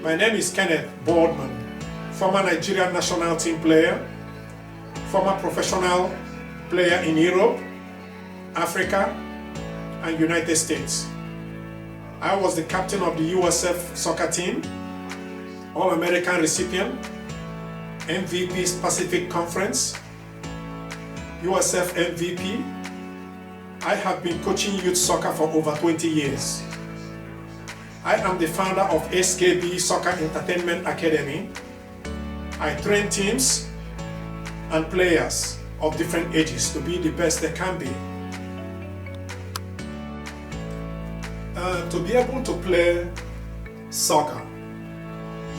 My name is Kenneth Boardman, former Nigerian national team player, former professional player in Europe, Africa, and United States. I was the captain of the USF soccer team, All-American recipient, MVP Pacific Conference, USF MVP. I have been coaching youth soccer for over 20 years. I am the founder of SKB Soccer Entertainment Academy. I train teams and players of different ages to be the best they can be. To be able to play soccer,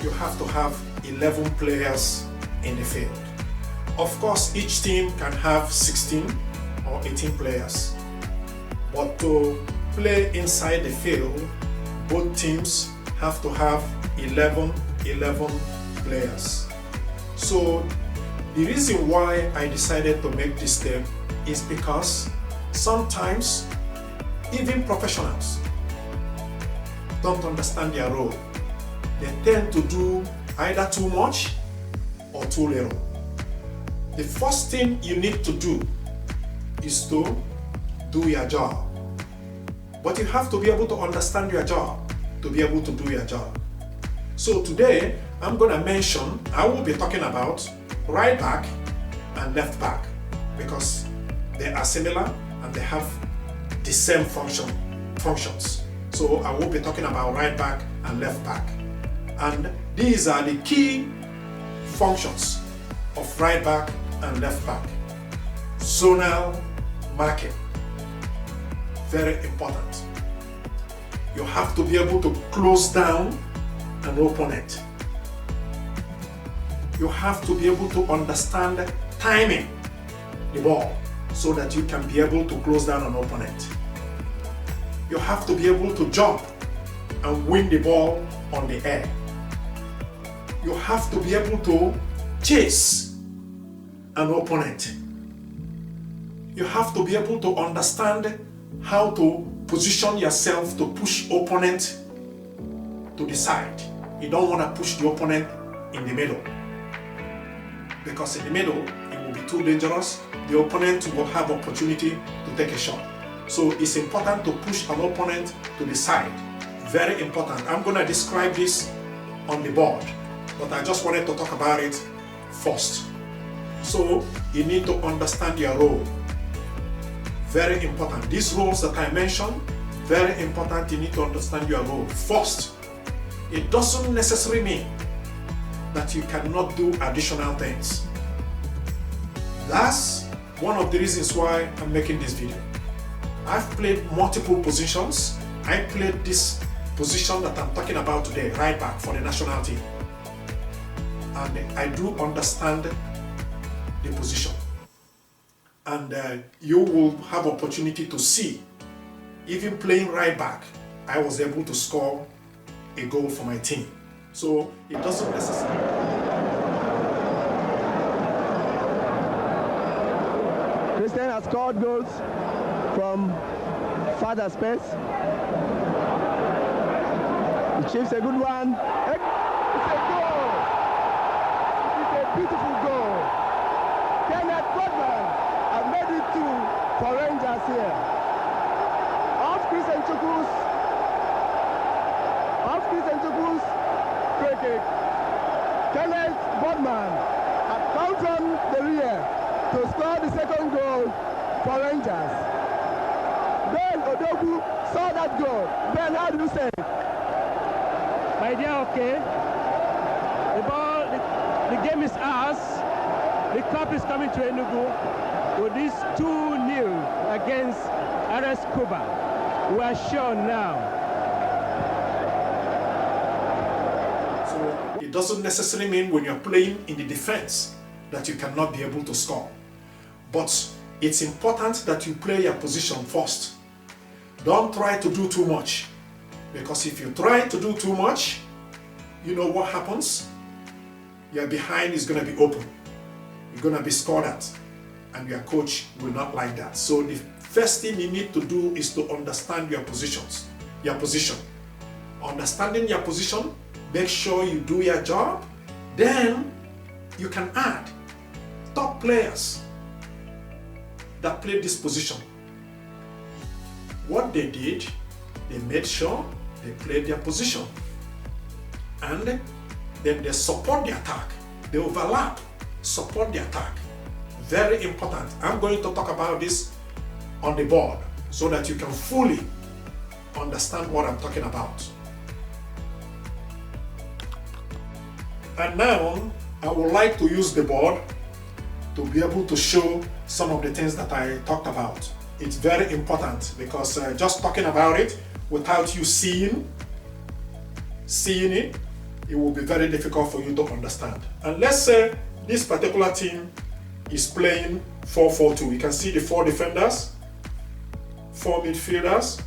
you have to have 11 players in the field. Of course, each team can have 16 or 18 players. But to play inside the field, both teams have to have 11 players. So the reason why I decided to make this step is because sometimes even professionals don't understand their role. They tend to do either too much or too little. The first thing you need to do is to do your job. But you have to be able to understand your job to be able to do your job. So today, I will be talking about right back and left back because they are similar and they have the same functions. So I will be talking about right back and left back. And these are the key functions of right back and left back. Zonal marking. Very important. You have to be able to close down an opponent. You have to be able to understand timing the ball so that you can be able to close down an opponent. You have to be able to jump and win the ball on the air. You have to be able to chase an opponent. You have to be able to understand how to position yourself to push opponent to the side. You don't want to push the opponent in the middle, because in the middle it will be too dangerous. The opponent will have opportunity to take a shot. So it's important to push an opponent to the side. Very important. I'm going to describe this on the board, but I just wanted to talk about it first. So you need to understand your role. Very important. These roles that I mentioned, very important. You need to understand your role first. It doesn't necessarily mean that you cannot do additional things. That's one of the reasons why I'm making this video. I've played multiple positions. I played this position that I'm talking about today, right back, for the national team. And I do understand the position. And you will have opportunity to see, even playing right back, I was able to score a goal for my team. So it doesn't necessarily. Christian has scored goals from farther space. The Chiefs a good one. It's a goal. It's a beautiful goal. Kenneth Boardman have made it two for Rangers here. Off Christian Chukwu's free kick. Kenneth Boardman have come from the rear to score the second goal for Rangers. Ben Odogwu saw that goal. Ben, how do you say it? My dear, okay. The game is ours. The cup is coming to Enugu with this 2-0 against RS Kuba. We are sure now. So it doesn't necessarily mean when you're playing in the defense that you cannot be able to score. But it's important that you play your position first. Don't try to do too much. Because if you try to do too much, you know what happens? Your behind is going to be open. You're going to be scored at. And your coach will not like that. So the first thing you need to do is to understand your position. Understanding your position make sure you do your job, then you can add top players that play this position. What they did, they made sure they played their position, and then they support the attack. They overlap, support the attack. Very important. I'm going to talk about this on the board so that you can fully understand what I'm talking about. And now I would like to use the board to be able to show some of the things that I talked about. It's very important because just talking about it without you seeing it, it will be very difficult for you to understand. And let's say this particular team is playing 4-4-2. You can see the 4 defenders, 4 midfielders,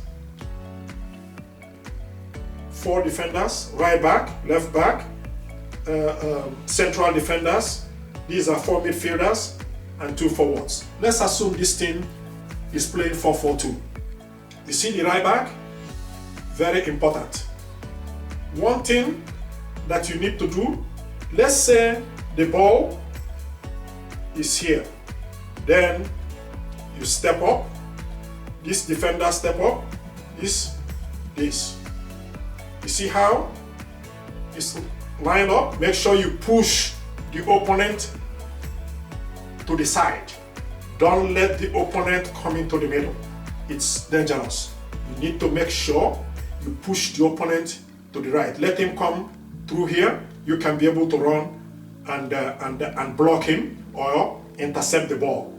4 defenders, right back, left back, central defenders. These are 4 midfielders and 2 forwards. Let's assume this team is playing 4-4-2. You see the right back? Very important. One thing that you need to do, let's say the ball is here. Then you step up. This defender step up. This. You see how it's lined up? Make sure you push the opponent to the side. Don't let the opponent come into the middle. It's dangerous. You need to make sure you push the opponent to the right. Let him come through here. You can be able to run and block him or intercept the ball.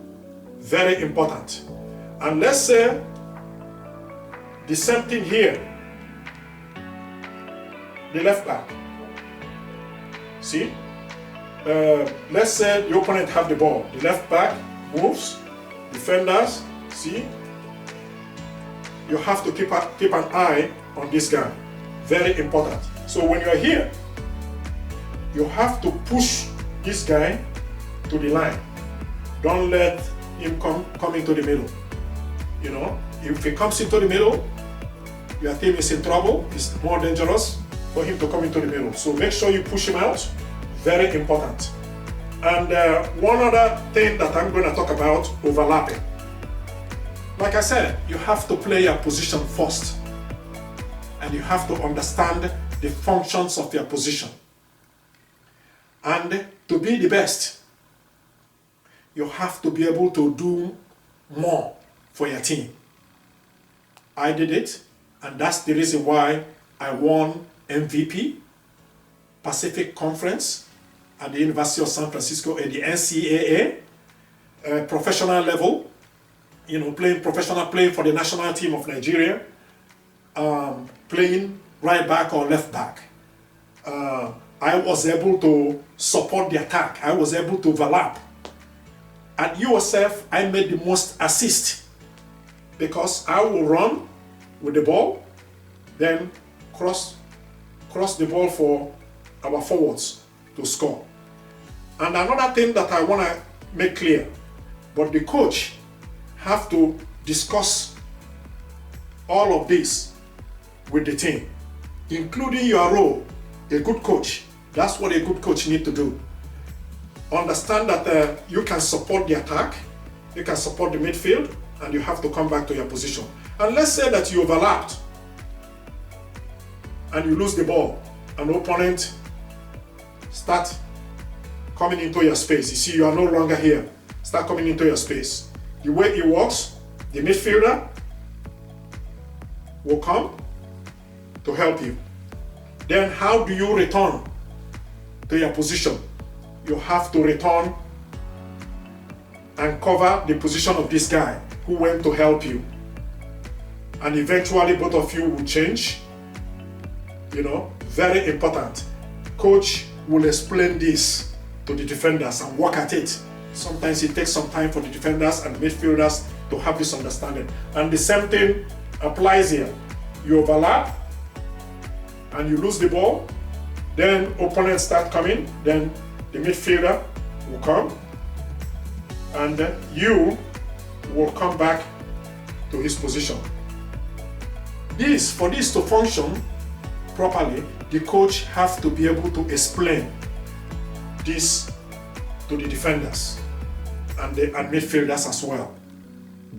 Very important. And let's say the same thing here. The left back. See? Let's say the opponent have the ball. The left back moves. Defenders, see? You have to keep an eye on this guy. Very important. So when you're here, you have to push this guy to the line. Don't let him come into the middle. You know, if he comes into the middle, your team is in trouble. It's more dangerous for him to come into the middle. So make sure you push him out. Very important. And one other thing that I'm going to talk about, overlapping. Like I said, you have to play your position first. And you have to understand the functions of your position. And to be the best, you have to be able to do more for your team. I did it, and that's the reason why I won MVP, Pacific Conference at the University of San Francisco at the NCAA, professional level, you know, playing for the national team of Nigeria, playing right back or left back. I was able to support the attack. I was able to overlap. At USF, I made the most assist because I will run with the ball, then cross the ball for our forwards to score. And another thing that I want to make clear, but the coach have to discuss all of this with the team, including your role. A good coach, that's what a good coach needs to do. Understand that you can support the attack, you can support the midfield, and you have to come back to your position. And let's say that you overlapped and you lose the ball, an opponent start coming into your space. You see, you are no longer here. Start coming into your space. The way it works, the midfielder will come to help you. Then how do you return to your position? You have to return and cover the position of this guy who went to help you. And eventually both of you will change. You know, very important. Coach will explain this to the defenders and work at it. Sometimes it takes some time for the defenders and midfielders to have this understanding. And the same thing applies here. You overlap and you lose the ball, then opponents start coming, then the midfielder will come, and then you will come back to his position. For this to function properly, the coach have to be able to explain this to the defenders and midfielders as well.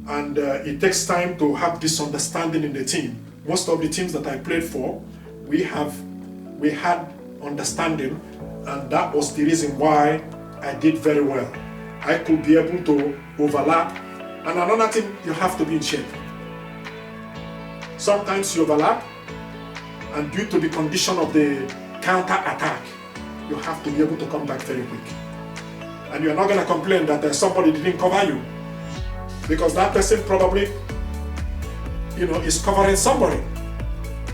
And it takes time to have this understanding in the team. Most of the teams that I played for, we had understanding, and that was the reason why I did very well. I could be able to overlap. And another thing, you have to be in shape. Sometimes you overlap, and due to the condition of the counter attack, you have to be able to come back very quick. And you're not going to complain that somebody didn't cover you, because that person probably, is covering somebody.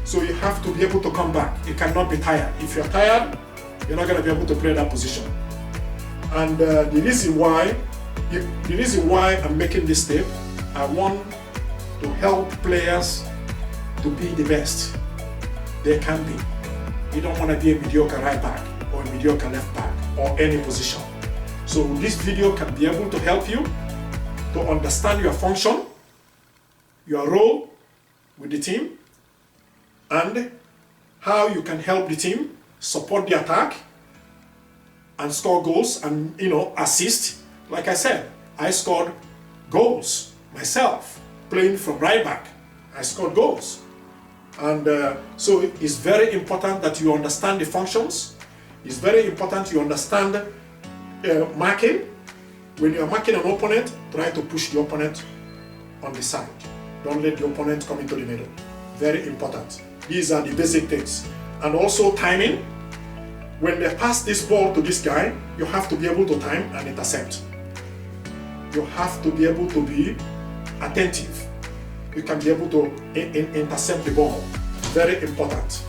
So you have to be able to come back. You cannot be tired. If you're tired, you're not going to be able to play that position. And the reason why I'm making this step, I want to help players to be the best they can be. You don't want to be a mediocre right back or a mediocre left back or any position. So this video can be able to help you to understand your function, your role with the team, and how you can help the team support the attack and score goals and assist. Like I said, I scored goals myself playing from right back. I scored goals. And so it's very important that you understand the functions. It's very important you understand marking. When you're marking an opponent, try to push the opponent on the side. Don't let the opponent come into the middle. Very important. These are the basic things. And also timing. When they pass this ball to this guy, you have to be able to time and intercept. You have to be able to be attentive. You can be able to intercept the ball. Very important.